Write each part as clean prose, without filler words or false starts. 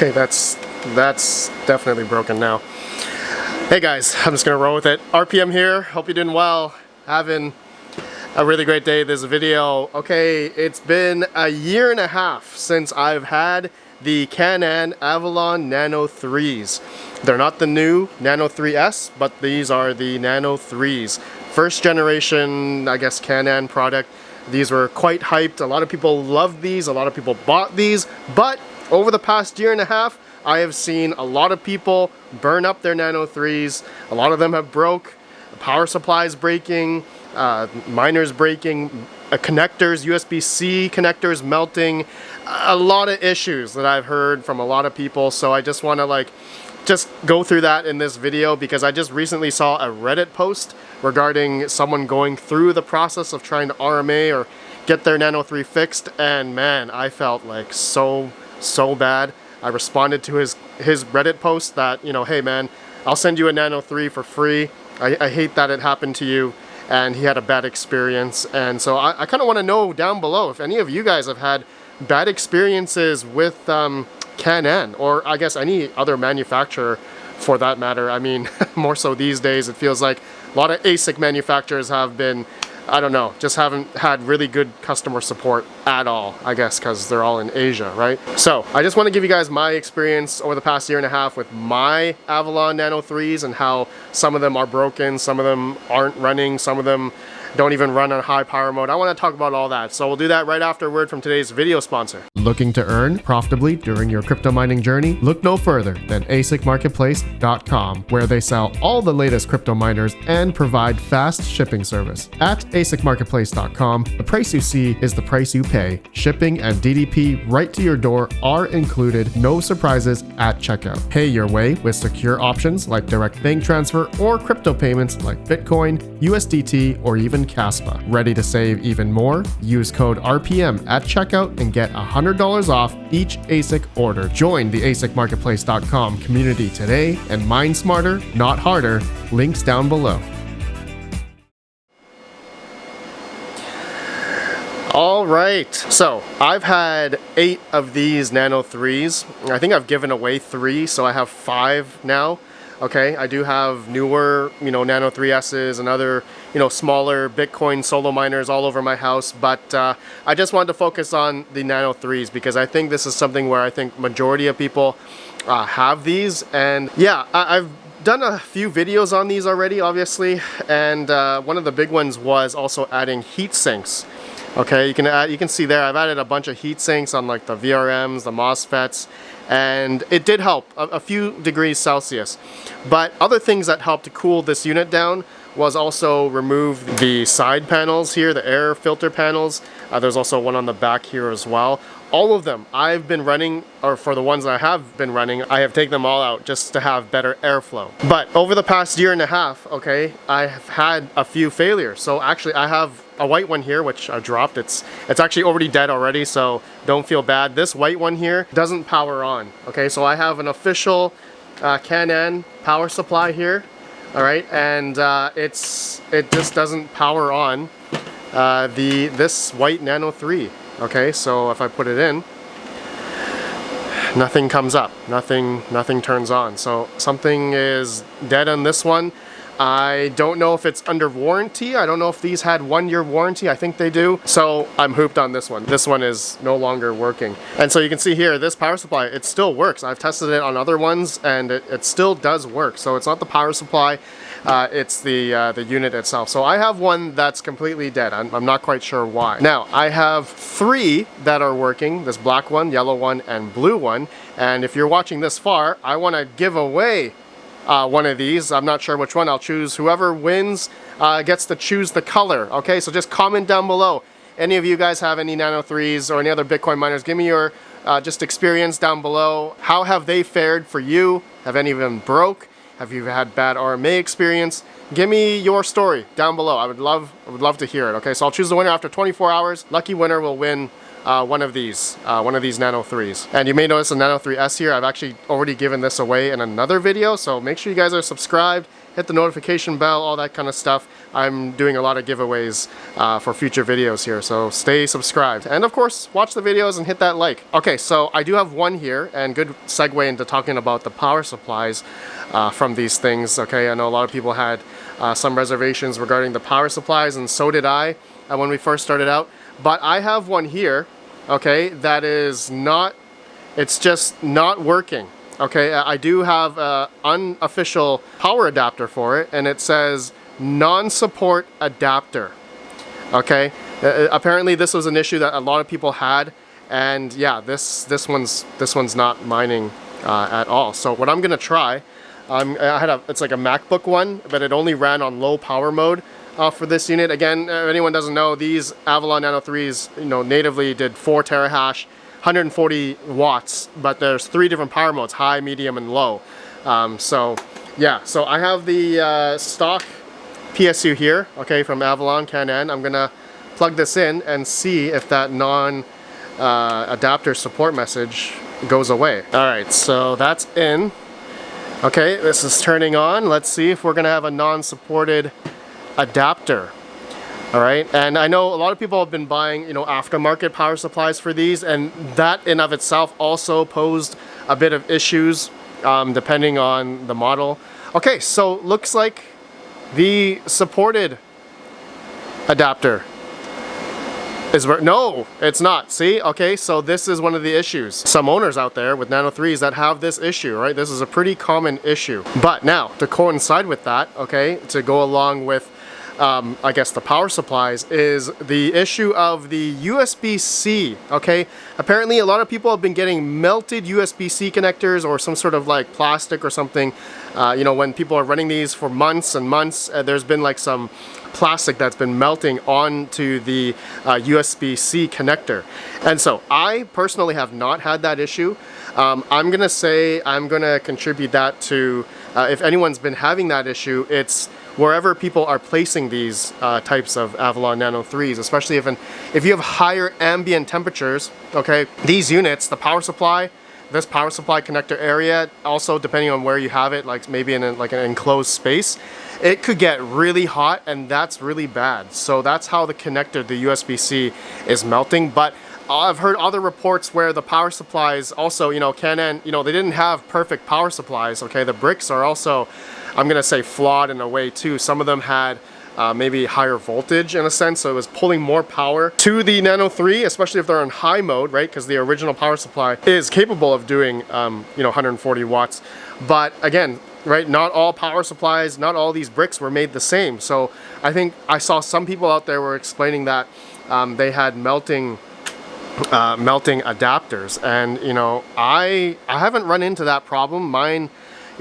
Okay, that's definitely broken now. Hey guys, I'm just gonna roll with it. RPM here, hope you're doing well, having a really great day. This video. Okay, it's been a year and a half since I've had the Canaan Avalon Nano3s. They're not the new Nano 3S, but these are the Nano 3s. First generation, I guess, Canaan product. These were quite hyped. A lot of people loved these, a lot of people bought these, but over the past year and a half, I have seen a lot of people burn up their Nano 3s. A lot of them have broke, power supplies breaking, miners breaking, connectors, USB-C connectors melting. A lot of issues that I've heard from a lot of people. So I just want to just go through that in this video, because I just recently saw a Reddit post regarding someone going through the process of trying to RMA or get their Nano 3 fixed, and man, I felt like so bad. I responded to his Reddit post that, you know, hey man, I'll send you a Nano 3 for free. I hate that it happened to you, and he had a bad experience. And so I kind of want to know down below if any of you guys have had bad experiences with Canaan, or I guess any other manufacturer for that matter. I mean, more so these days, it feels like a lot of ASIC manufacturers have been, I don't know, just haven't had really good customer support at all, I guess, because they're all in Asia, right? So I just want to give you guys my experience over the past year and a half with my Avalon Nano 3s and how some of them are broken, some of them aren't running, some of them don't even run on high power mode. I want to talk about all that. So we'll do that right after a word from today's video sponsor. Looking to earn profitably during your crypto mining journey? Look no further than ASICmarketplace.com, where they sell all the latest crypto miners and provide fast shipping service. At ASICmarketplace.com, the price you see is the price you pay. Shipping and DDP right to your door are included. No surprises at checkout. Pay your way with secure options like direct bank transfer or crypto payments like Bitcoin, USDT, or even Caspa. Ready to save even more? Use code RPM at checkout and get $100 off each ASIC order. Join the ASICmarketplace.com community today and mine smarter, not harder. Links down below. All right, so I've had 8 of these Nano 3s. I think I've given away 3, so I have 5 now. Okay, I do have newer, Nano 3Ss and other, smaller Bitcoin solo miners all over my house, but I just wanted to focus on the Nano 3s because I think this is something where I think majority of people have these. And yeah, I've done a few videos on these already, obviously, and one of the big ones was also adding heat sinks. Okay, you can see there I've added a bunch of heat sinks on like the VRMs, the MOSFETs, and it did help a few degrees Celsius. But other things that helped to cool this unit down was also remove the side panels here, the air filter panels. There's also one on the back here as well. All of them I've been running, or for the ones I have been running, I have taken them all out just to have better airflow. But over the past year and a half, okay, I have had a few failures. So actually I have a white one here, which I dropped. It's actually already dead already, so don't feel bad. This white one here doesn't power on. Okay, so I have an official Canaan power supply here. All right, and it just doesn't power on this white Nano 3. Okay, so if I put it in, nothing comes up, nothing turns on. So something is dead on this one. I don't know if it's under warranty. I don't know if these had 1-year warranty. I think they do. So I'm hooped on this one. This one is no longer working. And so you can see here, this power supply, it still works. I've tested it on other ones and it still does work. So it's not the power supply, it's the unit itself. So I have one that's completely dead. I'm not quite sure why. Now, I have 3 that are working, this black one, yellow one, and blue one. And if you're watching this far, I want to give away one of these. I'm not sure which one. I'll choose. Whoever wins gets to choose the color. Okay, so just comment down below. Any of you guys have any Nano 3s or any other Bitcoin miners? Give me your just experience down below. How have they fared for you? Have any of them broke? Have you had bad RMA experience? Give me your story down below. I would love to hear it. Okay, so I'll choose the winner after 24 hours. Lucky winner will win one of these Nano 3s. And you may notice the Nano 3S here. I've actually already given this away in another video, so make sure you guys are subscribed, hit the notification bell, all that kind of stuff. I'm doing a lot of giveaways for future videos here, so stay subscribed. And of course, watch the videos and hit that like. Okay, so I do have one here, and good segue into talking about the power supplies from these things. Okay, I know a lot of people had some reservations regarding the power supplies, and so did I when we first started out. But I have one here, okay, that is not, it's just not working. Okay, I do have an unofficial power adapter for it, and it says non-support adapter. Okay, apparently this was an issue that a lot of people had, and yeah, this one's not mining at all. So what I'm gonna try, it's like a MacBook one, but it only ran on low power mode for this unit. Again, if anyone doesn't know, these Avalon Nano 3s, natively did 4 terahash, 140 watts, but there's 3 different power modes: high, medium, and low. So yeah, so I have the stock PSU here, okay, from Avalon Canaan. I'm gonna plug this in and see if that non-adapter support message goes away. All right, so that's in. Okay, this is turning on. Let's see if we're gonna have a non-supported adapter. All right, and I know a lot of people have been buying, aftermarket power supplies for these, and that in of itself also posed a bit of issues depending on the model. Okay, so looks like the supported adapter is no, it's not. See, okay, so this is one of the issues. Some owners out there with Nano 3s that have this issue, right? This is a pretty common issue. But now, to coincide with that, okay, to go along with I guess the power supplies, is the issue of the USB-C, okay? Apparently a lot of people have been getting melted USB-C connectors or some sort of like plastic or something. When people are running these for months and months, there's been like some plastic that's been melting onto the USB-C connector. And so I personally have not had that issue. I'm gonna contribute that to, if anyone's been having that issue, it's wherever people are placing these types of Avalon Nano 3s, especially if you have higher ambient temperatures, okay, these units, the power supply, this power supply connector area, also depending on where you have it, like maybe in an enclosed space, it could get really hot, and that's really bad. So that's how the connector, the USB-C, is melting. But I've heard other reports where the power supplies also, Canaan, they didn't have perfect power supplies, okay? The bricks are also, I'm gonna say, flawed in a way too. Some of them had maybe higher voltage in a sense, so it was pulling more power to the Nano 3, especially if they're on high mode, right? Because the original power supply is capable of doing, 140 watts. But again, right, not all power supplies, not all these bricks were made the same. So I think I saw some people out there were explaining that they had melting adapters, and I haven't run into that problem. Mine,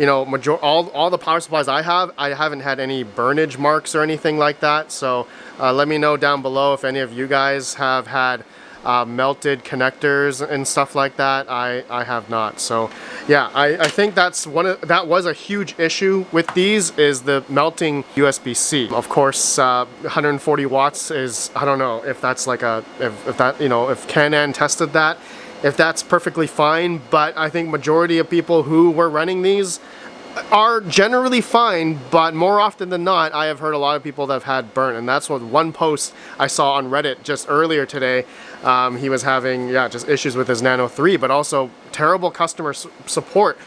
all the power supplies I haven't had any burnage marks or anything like that. So let me know down below if any of you guys have had melted connectors and stuff like that. I have not. So yeah, I think that was a huge issue with these, is the melting USB-C. Of course, 140 watts is, I don't know if that's like if Canaan tested that, if that's perfectly fine, but I think majority of people who were running these are generally fine, but more often than not, I have heard a lot of people that have had burnt, and that's what one post I saw on Reddit just earlier today. He was having, just issues with his Nano 3, but also terrible customer support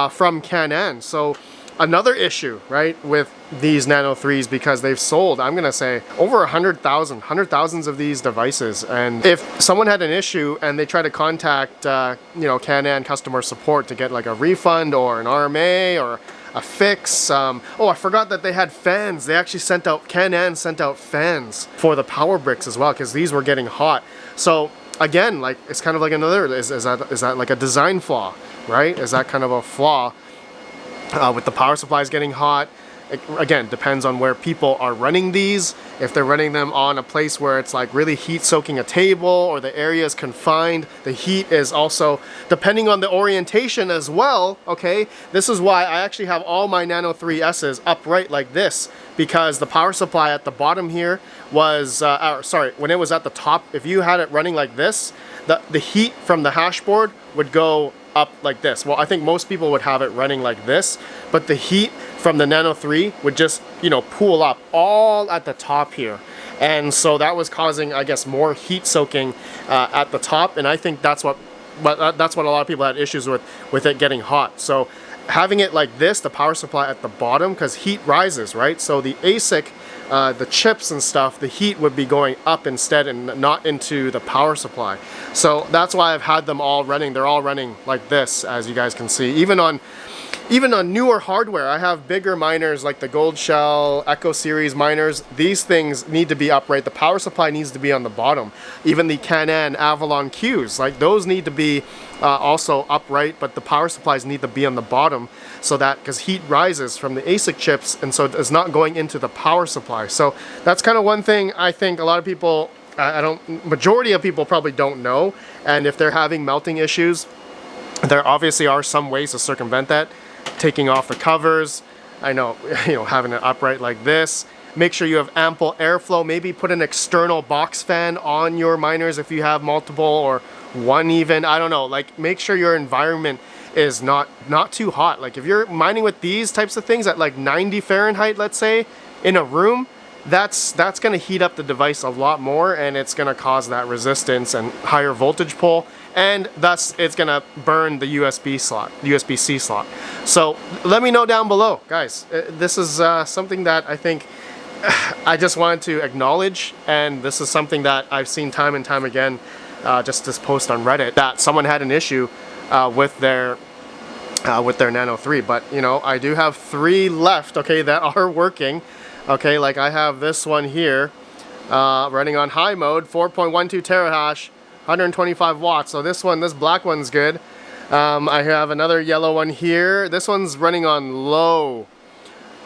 from Canaan. So another issue, right, with these Nano 3s, because they've sold, I'm gonna say, over 100,000s of these devices. And if someone had an issue and they try to contact, Canaan customer support to get like a refund or an RMA or a fix. Oh, I forgot that they had fans. They actually Canaan sent out fans for the power bricks as well, because these were getting hot. So again, like, it's kind of like another, is that like a design flaw, right? Is that kind of a flaw with the power supplies getting hot? again, depends on where people are running these. If they're running them on a place where it's like really heat soaking a table, or the area is confined, the heat is also depending on the orientation as well, okay? This is why I actually have all my Nano 3S's upright like this, because the power supply at the bottom here was, sorry, when it was at the top, if you had it running like this, the heat from the hash board would go up like this. Well, I think most people would have it running like this, but the heat from the Nano 3 would just, you know, pool up all at the top here. And so that was causing, I guess, more heat soaking at the top. And I think that's what a lot of people had issues with it getting hot. So having it like this, the power supply at the bottom, because heat rises, right? So the ASIC, the chips and stuff, the heat would be going up instead and not into the power supply. So that's why I've had them all running. They're all running like this, as you guys can see. Even on newer hardware, I have bigger miners like the Gold Shell, Echo Series miners. These things need to be upright. The power supply needs to be on the bottom. Even the Canaan Avalon Qs, like those need to be also upright, but the power supplies need to be on the bottom, so that, because heat rises from the ASIC chips, and so it's not going into the power supply. So that's kind of one thing I think a lot of people, majority of people probably don't know. And if they're having melting issues, there obviously are some ways to circumvent that. Taking off the covers, I know, you know, having it upright like this. Make sure you have ample airflow. Maybe put an external box fan on your miners if you have multiple, or one even. I don't know. Like, make sure your environment is not too hot. Like, if you're mining with these types of things at like 90 Fahrenheit, let's say, in a room, that's going to heat up the device a lot more, and it's going to cause that resistance and higher voltage pull, and thus it's going to burn the USB-C slot. So let me know down below, guys. This is something that I think I just wanted to acknowledge, and this is something that I've seen time and time again, just this post on Reddit, that someone had an issue with their Nano 3. But you know, I do have 3 left, okay, that are working. Okay, like I have this one here running on high mode, 4.12 terahash, 125 watts. So this black one's good. I have another yellow one here. This one's running on low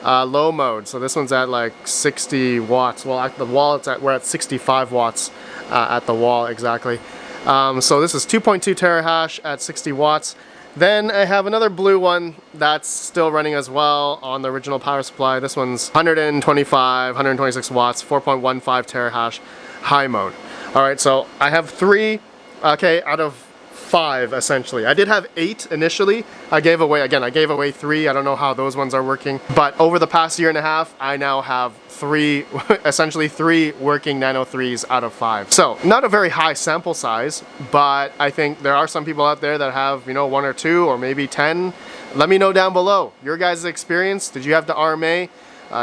mode. So this one's at like 60 watts. Well, at the wall we're at 65 watts at the wall exactly. So this is 2.2 terahash at 60 watts. Then I have another blue one that's still running as well on the original power supply. This one's 126 watts, 4.15 terahash, high mode. All right, so I have 3, okay, out of 5 essentially. I did have 8 initially. I gave away 3. I don't know how those ones are working. But over the past year and a half, I now have 3, essentially 3 working Nano 3s out of 5. So not a very high sample size, but I think there are some people out there that have, you know, 1 or 2 or maybe 10. Let me know down below your guys' experience. Did you have the RMA?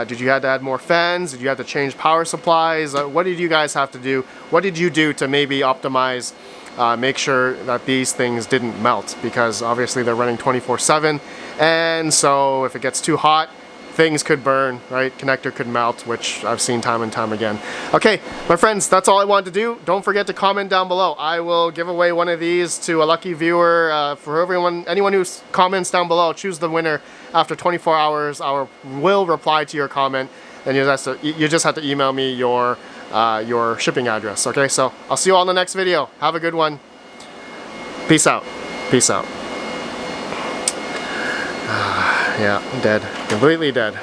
Did you have to add more fans? Did you have to change power supplies? What did you guys have to do? What did you do to maybe optimize, make sure that these things didn't melt? Because obviously they're running 24/7, and so if it gets too hot, things could burn, right? Connector could melt, which I've seen time and time again. Okay, my friends, that's all I wanted to do. Don't forget to comment down below. I will give away one of these to a lucky viewer. For anyone who comments down below, I'll choose the winner after 24 hours. I will reply to your comment, and you just have to email me your shipping address. Okay, so I'll see you all in the next video. Have a good one. Peace out. Peace out. Yeah, dead. Completely dead.